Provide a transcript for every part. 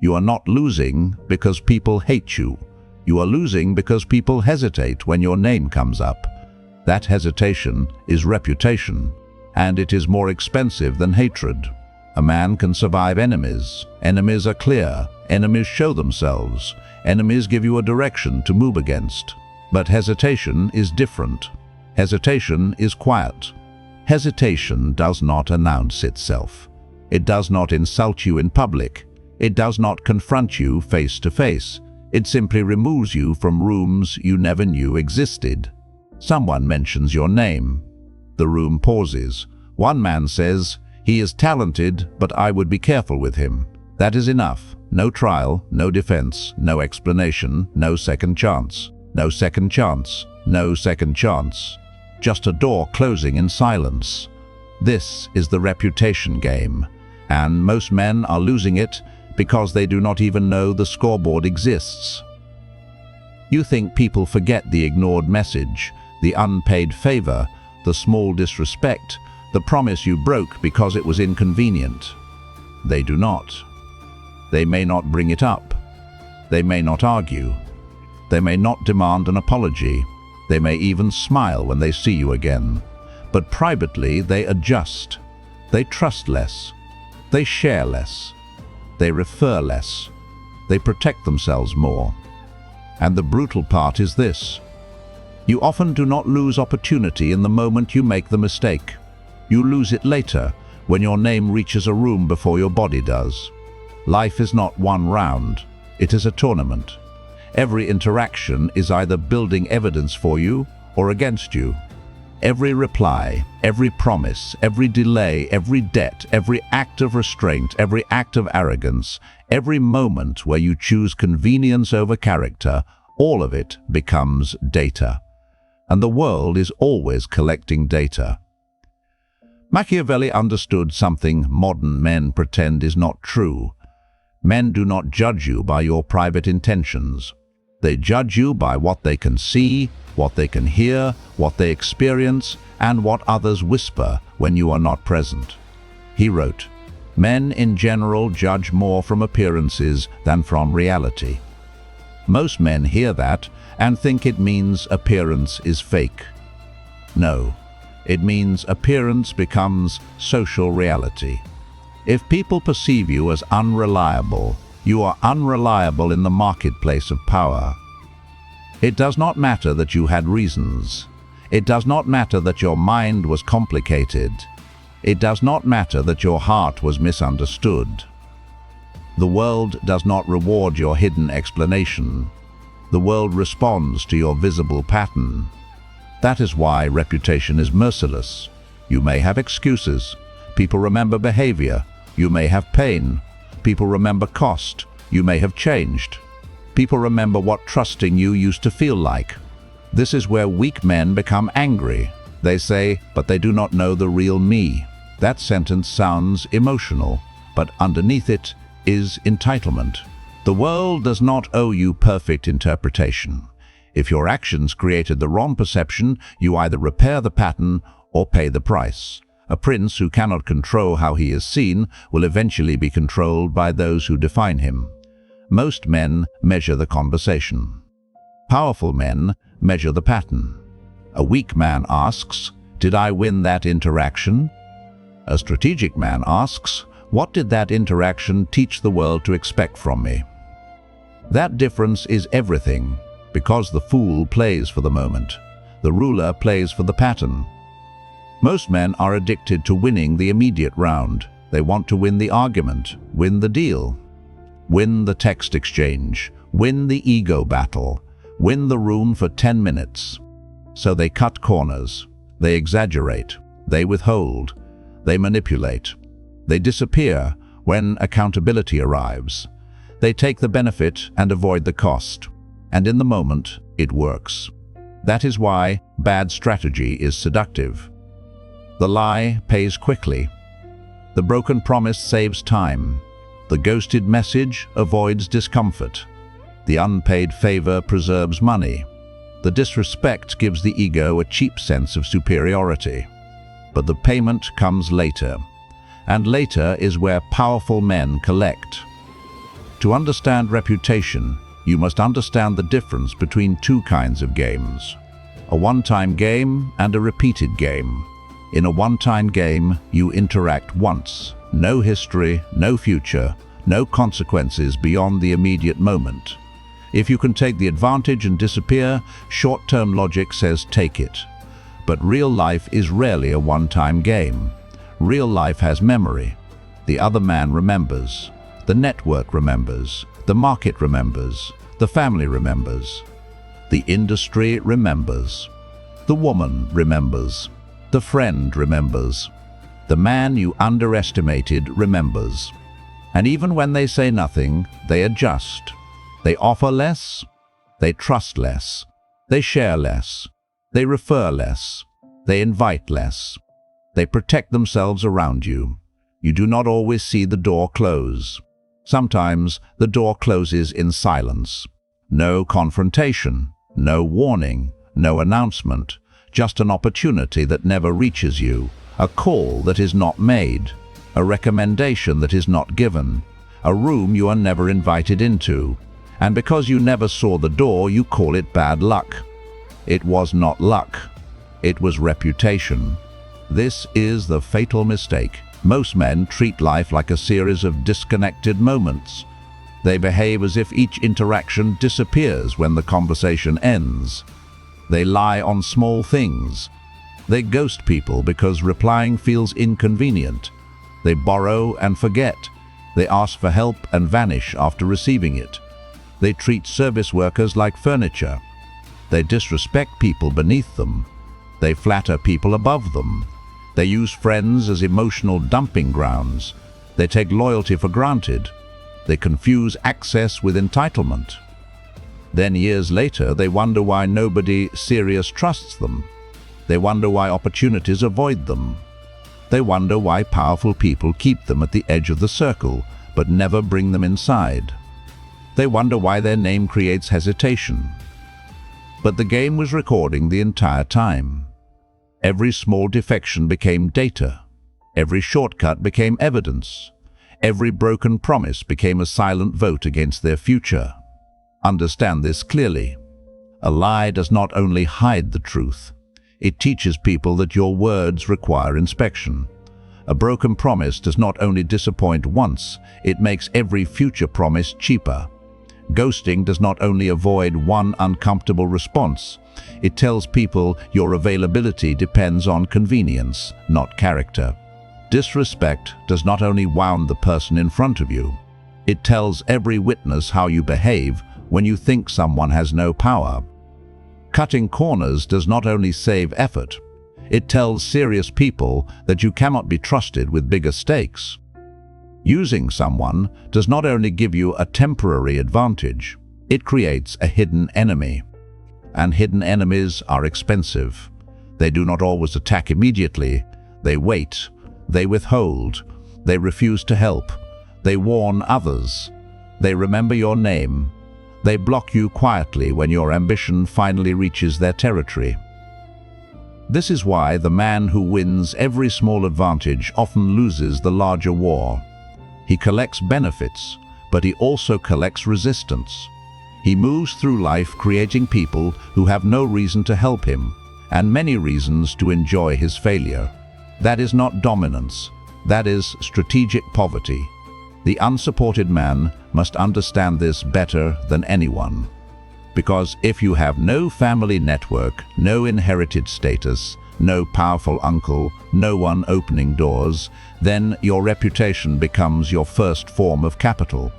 You are not losing because people hate you. You are losing because people hesitate when your name comes up. That hesitation is reputation, and it is more expensive than hatred. A man can survive enemies. Enemies are clear. Enemies show themselves. Enemies give you a direction to move against. But hesitation is different. Hesitation is quiet. Hesitation does not announce itself. It does not insult you in public. It does not confront you face to face. It simply removes you from rooms you never knew existed. Someone mentions your name. The room pauses. One man says, "He is talented, but I would be careful with him." That is enough. No trial, no defense, no explanation, no second chance. No second chance, no second chance. Just a door closing in silence. This is the reputation game, and most men are losing it because they do not even know the scoreboard exists. You think people forget the ignored message, the unpaid favor, the small disrespect, the promise you broke because it was inconvenient. They do not. They may not bring it up. They may not argue. They may not demand an apology. They may even smile when they see you again. But privately, they adjust. They trust less. They share less. They refer less. They protect themselves more. And the brutal part is this: you often do not lose opportunity in the moment you make the mistake. You lose it later, when your name reaches a room before your body does. Life is not one round. It is a tournament. Every interaction is either building evidence for you or against you. Every reply, every promise, every delay, every debt, every act of restraint, every act of arrogance, every moment where you choose convenience over character, all of it becomes data. And the world is always collecting data. Machiavelli understood something modern men pretend is not true. Men do not judge you by your private intentions. They judge you by what they can see, what they can hear, what they experience, and what others whisper when you are not present. He wrote, "Men in general judge more from appearances than from reality." Most men hear that and think it means appearance is fake. No, it means appearance becomes social reality. If people perceive you as unreliable, you are unreliable in the marketplace of power. It does not matter that you had reasons. It does not matter that your mind was complicated. It does not matter that your heart was misunderstood. The world does not reward your hidden explanation. The world responds to your visible pattern. That is why reputation is merciless. You may have excuses. People remember behavior. You may have pain. People remember cost. You may have changed. People remember what trusting you used to feel like. This is where weak men become angry. They say, "But they do not know the real me." That sentence sounds emotional, but underneath it is entitlement. The world does not owe you perfect interpretation. If your actions created the wrong perception, you either repair the pattern or pay the price. A prince who cannot control how he is seen will eventually be controlled by those who define him. Most men measure the conversation. Powerful men measure the pattern. A weak man asks, "Did I win that interaction?" A strategic man asks, "What did that interaction teach the world to expect from me?" That difference is everything, because the fool plays for the moment. The ruler plays for the pattern. Most men are addicted to winning the immediate round. They want to win the argument, win the deal, win the text exchange, win the ego battle, win the room for 10 minutes. So they cut corners, they exaggerate, they withhold, they manipulate, they disappear when accountability arrives. They take the benefit and avoid the cost, and in the moment, it works. That is why bad strategy is seductive. The lie pays quickly. The broken promise saves time. The ghosted message avoids discomfort. The unpaid favor preserves money. The disrespect gives the ego a cheap sense of superiority. But the payment comes later, and later is where powerful men collect. To understand reputation, you must understand the difference between two kinds of games: a one-time game and a repeated game. In a one-time game, you interact once. No history, no future, no consequences beyond the immediate moment. If you can take the advantage and disappear, short-term logic says take it. But real life is rarely a one-time game. Real life has memory. The other man remembers. The network remembers. The market remembers. The family remembers. The industry remembers. The woman remembers. The friend remembers. The man you underestimated remembers. And even when they say nothing, they adjust. They offer less. They trust less. They share less. They refer less. They invite less. They protect themselves around you. You do not always see the door close. Sometimes the door closes in silence. No confrontation, no warning, no announcement, just an opportunity that never reaches you, a call that is not made, a recommendation that is not given, a room you are never invited into. And because you never saw the door, you call it bad luck. It was not luck. It was reputation. This is the fatal mistake. Most men treat life like a series of disconnected moments. They behave as if each interaction disappears when the conversation ends. They lie on small things. They ghost people because replying feels inconvenient. They borrow and forget. They ask for help and vanish after receiving it. They treat service workers like furniture. They disrespect people beneath them. They flatter people above them. They use friends as emotional dumping grounds. They take loyalty for granted. They confuse access with entitlement. Then years later, they wonder why nobody serious trusts them. They wonder why opportunities avoid them. They wonder why powerful people keep them at the edge of the circle, but never bring them inside. They wonder why their name creates hesitation. But the game was recording the entire time. Every small defection became data. Every shortcut became evidence. Every broken promise became a silent vote against their future. Understand this clearly. A lie does not only hide the truth, it teaches people that your words require inspection. A broken promise does not only disappoint once, it makes every future promise cheaper. Ghosting does not only avoid one uncomfortable response, it tells people your availability depends on convenience, not character. Disrespect does not only wound the person in front of you, it tells every witness how you behave when you think someone has no power. Cutting corners does not only save effort, it tells serious people that you cannot be trusted with bigger stakes. Using someone does not only give you a temporary advantage, it creates a hidden enemy. And hidden enemies are expensive. They do not always attack immediately. They wait. They withhold. They refuse to help. They warn others. They remember your name. They block you quietly when your ambition finally reaches their territory. This is why the man who wins every small advantage often loses the larger war. He collects benefits, but he also collects resistance. He moves through life creating people who have no reason to help him, and many reasons to enjoy his failure. That is not dominance. That is strategic poverty. The unsupported man must understand this better than anyone. Because if you have no family network, no inherited status, no powerful uncle, no one opening doors, then your reputation becomes your first form of capital.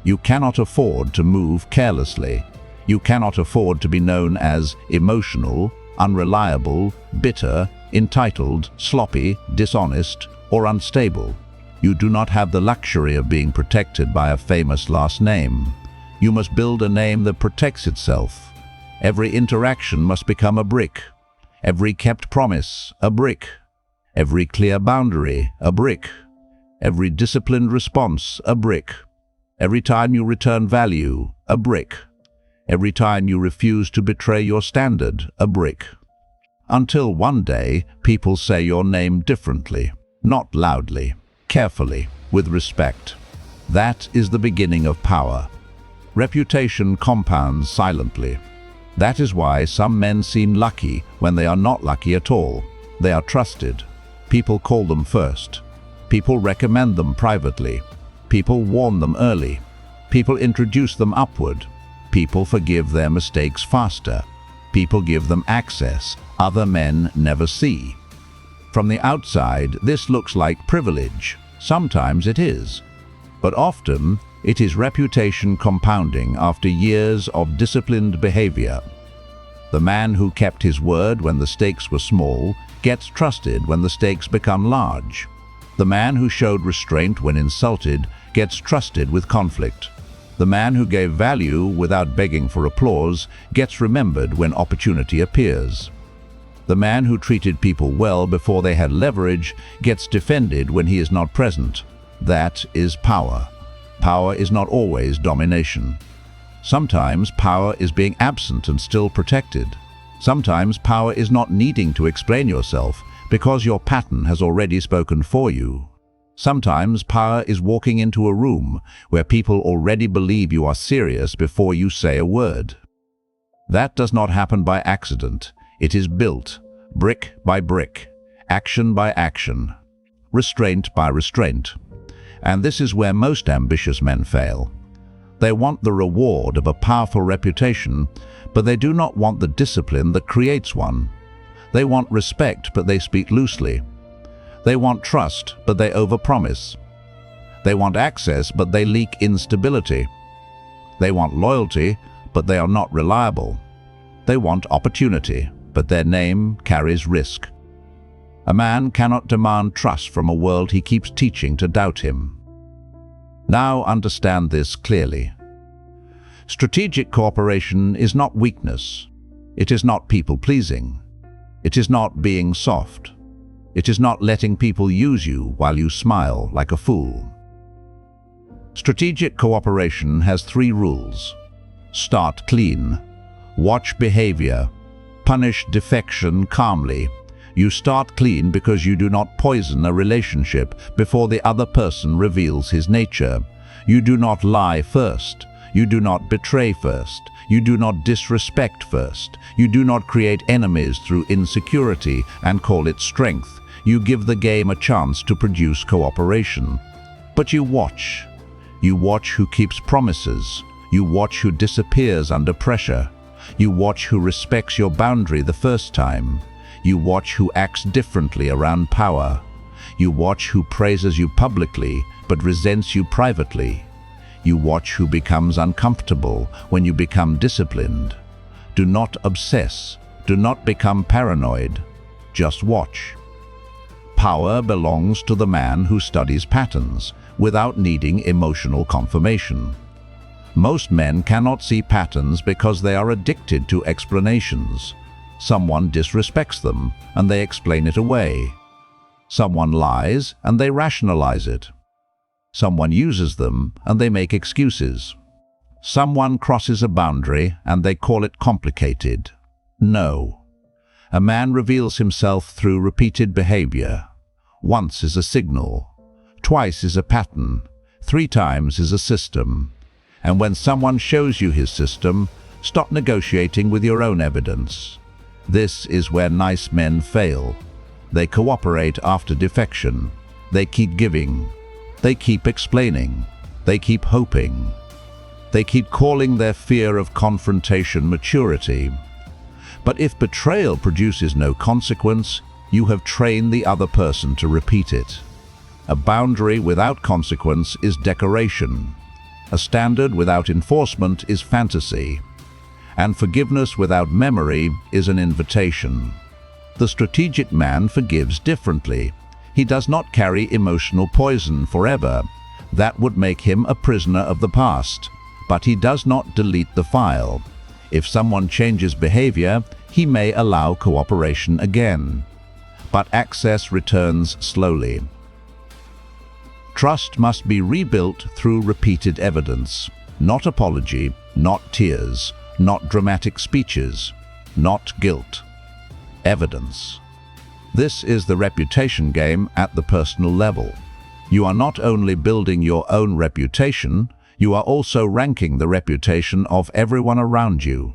You cannot afford to move carelessly. You cannot afford to be known as emotional, unreliable, bitter, entitled, sloppy, dishonest, or unstable. You do not have the luxury of being protected by a famous last name. You must build a name that protects itself. Every interaction must become a brick. Every kept promise, a brick. Every clear boundary, a brick. Every disciplined response, a brick. Every time you return value, a brick. Every time you refuse to betray your standard, a brick. Until one day, people say your name differently, not loudly, carefully, with respect. That is the beginning of power. Reputation compounds silently. That is why some men seem lucky when they are not lucky at all. They are trusted. People call them first. People recommend them privately. People warn them early. People introduce them upward. People forgive their mistakes faster. People give them access other men never see. From the outside, this looks like privilege. Sometimes it is. But often, it is reputation compounding after years of disciplined behavior. The man who kept his word when the stakes were small gets trusted when the stakes become large. The man who showed restraint when insulted gets trusted with conflict. The man who gave value without begging for applause gets remembered when opportunity appears. The man who treated people well before they had leverage gets defended when he is not present. That is power. Power is not always domination. Sometimes power is being absent and still protected. Sometimes power is not needing to explain yourself because your pattern has already spoken for you. Sometimes power is walking into a room where people already believe you are serious before you say a word. That does not happen by accident. It is built, brick by brick, action by action, restraint by restraint. And this is where most ambitious men fail. They want the reward of a powerful reputation, but they do not want the discipline that creates one. They want respect, but they speak loosely. They want trust, but they overpromise. They want access, but they leak instability. They want loyalty, but they are not reliable. They want opportunity, but their name carries risk. A man cannot demand trust from a world he keeps teaching to doubt him. Now understand this clearly. Strategic cooperation is not weakness. It is not people-pleasing. It is not being soft. It is not letting people use you while you smile like a fool. Strategic cooperation has 3 rules. Start clean. Watch behavior. Punish defection calmly. You start clean because you do not poison a relationship before the other person reveals his nature. You do not lie first. You do not betray first. You do not disrespect first. You do not create enemies through insecurity and call it strength. You give the game a chance to produce cooperation. But you watch. You watch who keeps promises. You watch who disappears under pressure. You watch who respects your boundary the first time. You watch who acts differently around power. You watch who praises you publicly but resents you privately. You watch who becomes uncomfortable when you become disciplined. Do not obsess. Do not become paranoid. Just watch. Power belongs to the man who studies patterns without needing emotional confirmation. Most men cannot see patterns because they are addicted to explanations. Someone disrespects them and they explain it away. Someone lies and they rationalize it. Someone uses them and they make excuses. Someone crosses a boundary and they call it complicated. No. A man reveals himself through repeated behavior. Once is a signal. Twice is a pattern. 3 times is a system. And when someone shows you his system, stop negotiating with your own evidence. This is where nice men fail. They cooperate after defection. They keep giving. They keep explaining. They keep hoping. They keep calling their fear of confrontation maturity. But if betrayal produces no consequence, you have trained the other person to repeat it. A boundary without consequence is decoration. A standard without enforcement is fantasy. And forgiveness without memory is an invitation. The strategic man forgives differently. He does not carry emotional poison forever. That would make him a prisoner of the past. But he does not delete the file. If someone changes behavior, he may allow cooperation again. But access returns slowly. Trust must be rebuilt through repeated evidence. Not apology, not tears, not dramatic speeches, not guilt. Evidence. This is the reputation game at the personal level. You are not only building your own reputation, you are also ranking the reputation of everyone around you.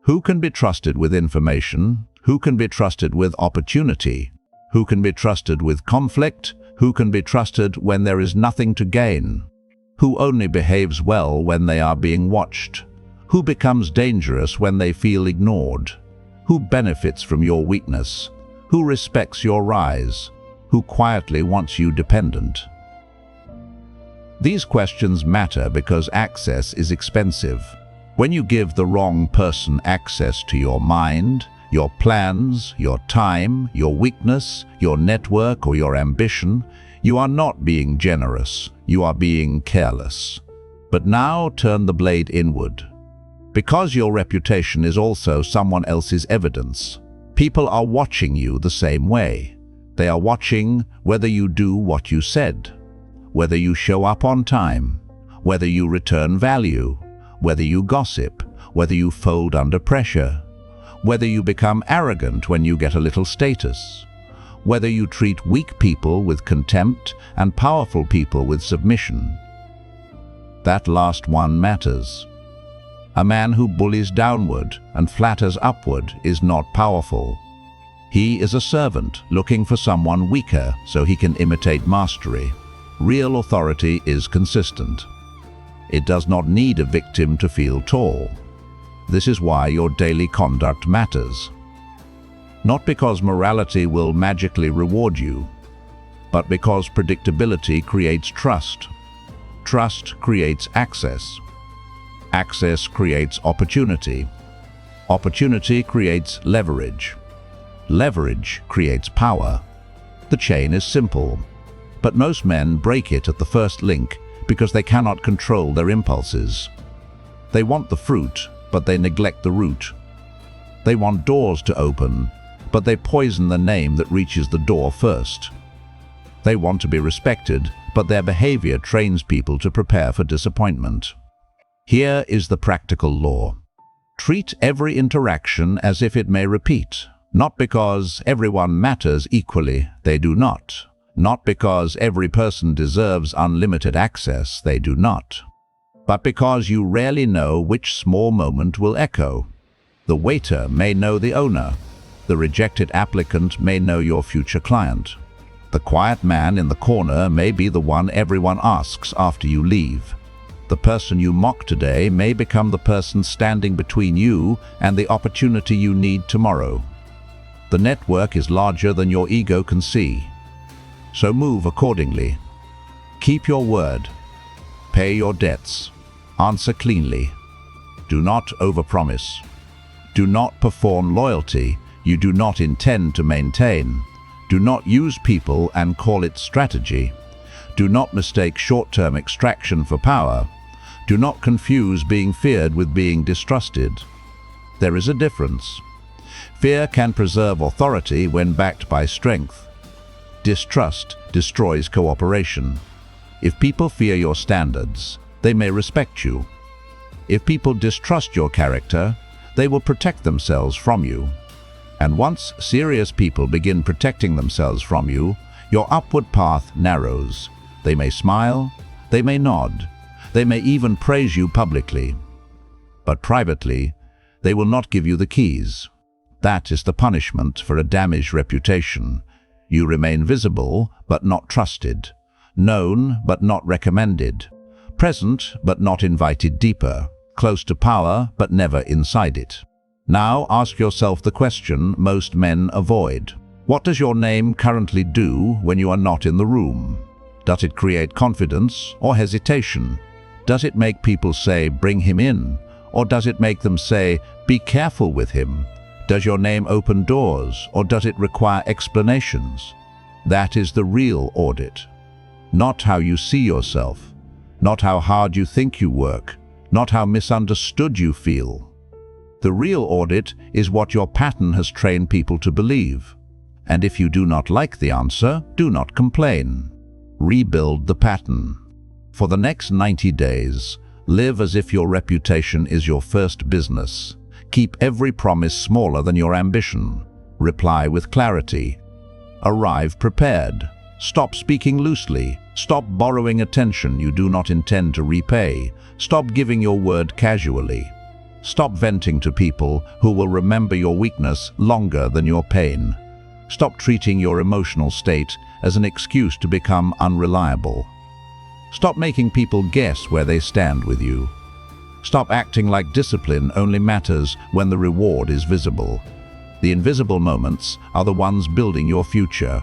Who can be trusted with information? Who can be trusted with opportunity? Who can be trusted with conflict? Who can be trusted when there is nothing to gain? Who only behaves well when they are being watched? Who becomes dangerous when they feel ignored? Who benefits from your weakness? Who respects your rise? Who quietly wants you dependent? These questions matter because access is expensive. When you give the wrong person access to your mind, your plans, your time, your weakness, your network, or your ambition, you are not being generous, you are being careless. But now turn the blade inward. Because your reputation is also someone else's evidence, people are watching you the same way. They are watching whether you do what you said, whether you show up on time, whether you return value, whether you gossip, whether you fold under pressure, whether you become arrogant when you get a little status, whether you treat weak people with contempt and powerful people with submission. That last one matters. A man who bullies downward and flatters upward is not powerful. He is a servant looking for someone weaker so he can imitate mastery. Real authority is consistent. It does not need a victim to feel tall. This is why your daily conduct matters. Not because morality will magically reward you, but because predictability creates trust. Trust creates access. Access creates opportunity. Opportunity creates leverage. Leverage creates power. The chain is simple, but most men break it at the first link because they cannot control their impulses. They want the fruit, but they neglect the root. They want doors to open, but they poison the name that reaches the door first. They want to be respected, but their behavior trains people to prepare for disappointment. Here is the practical law. Treat every interaction as if it may repeat. Not because everyone matters equally, they do not. Not because every person deserves unlimited access, they do not. But because you rarely know which small moment will echo. The waiter may know the owner. The rejected applicant may know your future client. The quiet man in the corner may be the one everyone asks after you leave. The person you mock today may become the person standing between you and the opportunity you need tomorrow. The network is larger than your ego can see. So move accordingly. Keep your word. Pay your debts. Answer cleanly. Do not overpromise. Do not perform loyalty you do not intend to maintain. Do not use people and call it strategy. Do not mistake short-term extraction for power. Do not confuse being feared with being distrusted. There is a difference. Fear can preserve authority when backed by strength. Distrust destroys cooperation. If people fear your standards, they may respect you. If people distrust your character, they will protect themselves from you. And once serious people begin protecting themselves from you, your upward path narrows. They may smile, they may nod, they may even praise you publicly. But privately, they will not give you the keys. That is the punishment for a damaged reputation. You remain visible, but not trusted. Known, but not recommended. Present, but not invited deeper. Close to power, but never inside it. Now ask yourself the question most men avoid. What does your name currently do when you are not in the room? Does it create confidence or hesitation? Does it make people say, "Bring him in"? Or does it make them say, "Be careful with him"? Does your name open doors, or does it require explanations? That is the real audit. Not how you see yourself, not how hard you think you work, not how misunderstood you feel. The real audit is what your pattern has trained people to believe. And if you do not like the answer, do not complain. Rebuild the pattern. For the next 90 days, live as if your reputation is your first business. Keep every promise smaller than your ambition. Reply with clarity. Arrive prepared. Stop speaking loosely. Stop borrowing attention you do not intend to repay. Stop giving your word casually. Stop venting to people who will remember your weakness longer than your pain. Stop treating your emotional state as an excuse to become unreliable. Stop making people guess where they stand with you. Stop acting like discipline only matters when the reward is visible. The invisible moments are the ones building your future.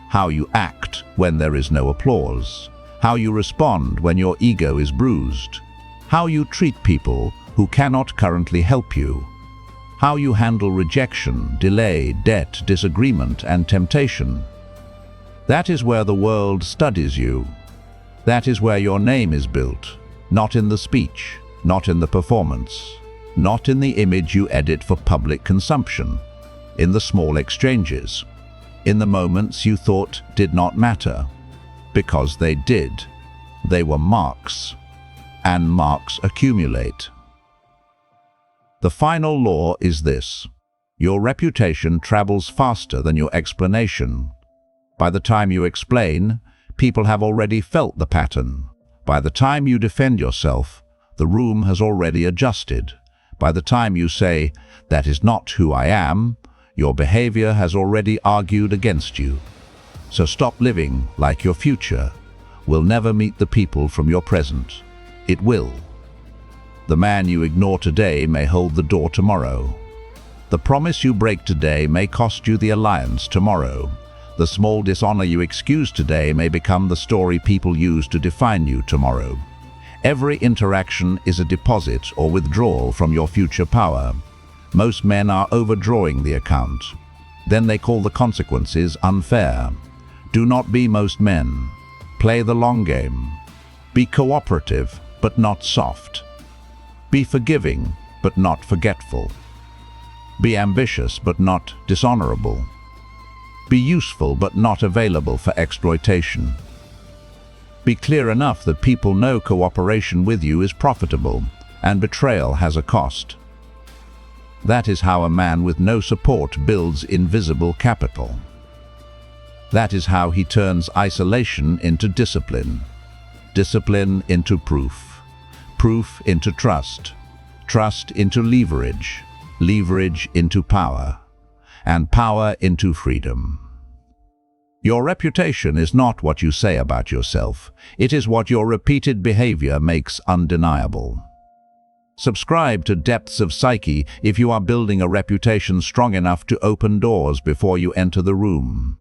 How you act when there is no applause. How you respond when your ego is bruised. How you treat people who cannot currently help you. How you handle rejection, delay, debt, disagreement, and temptation. That is where the world studies you. That is where your name is built, not in the speech, not in the performance, not in the image you edit for public consumption, in the small exchanges, in the moments you thought did not matter, because they did. They were marks, and marks accumulate. The final law is this: your reputation travels faster than your explanation. By the time you explain, people have already felt the pattern. By the time you defend yourself, the room has already adjusted. By the time you say, "That is not who I am," your behavior has already argued against you. So stop living like your future will never meet the people from your present. It will. The man you ignore today may hold the door tomorrow. The promise you break today may cost you the alliance tomorrow. The small dishonor you excuse today may become the story people use to define you tomorrow. Every interaction is a deposit or withdrawal from your future power. Most men are overdrawing the account. Then they call the consequences unfair. Do not be most men. Play the long game. Be cooperative, but not soft. Be forgiving, but not forgetful. Be ambitious, but not dishonorable. Be useful, but not available for exploitation. Be clear enough that people know cooperation with you is profitable, and betrayal has a cost. That is how a man with no support builds invisible capital. That is how he turns isolation into discipline, discipline into proof, proof into trust, trust into leverage, leverage into power, and power into freedom. Your reputation is not what you say about yourself. It is what your repeated behavior makes undeniable. Subscribe to Depths of Psyche if you are building a reputation strong enough to open doors before you enter the room.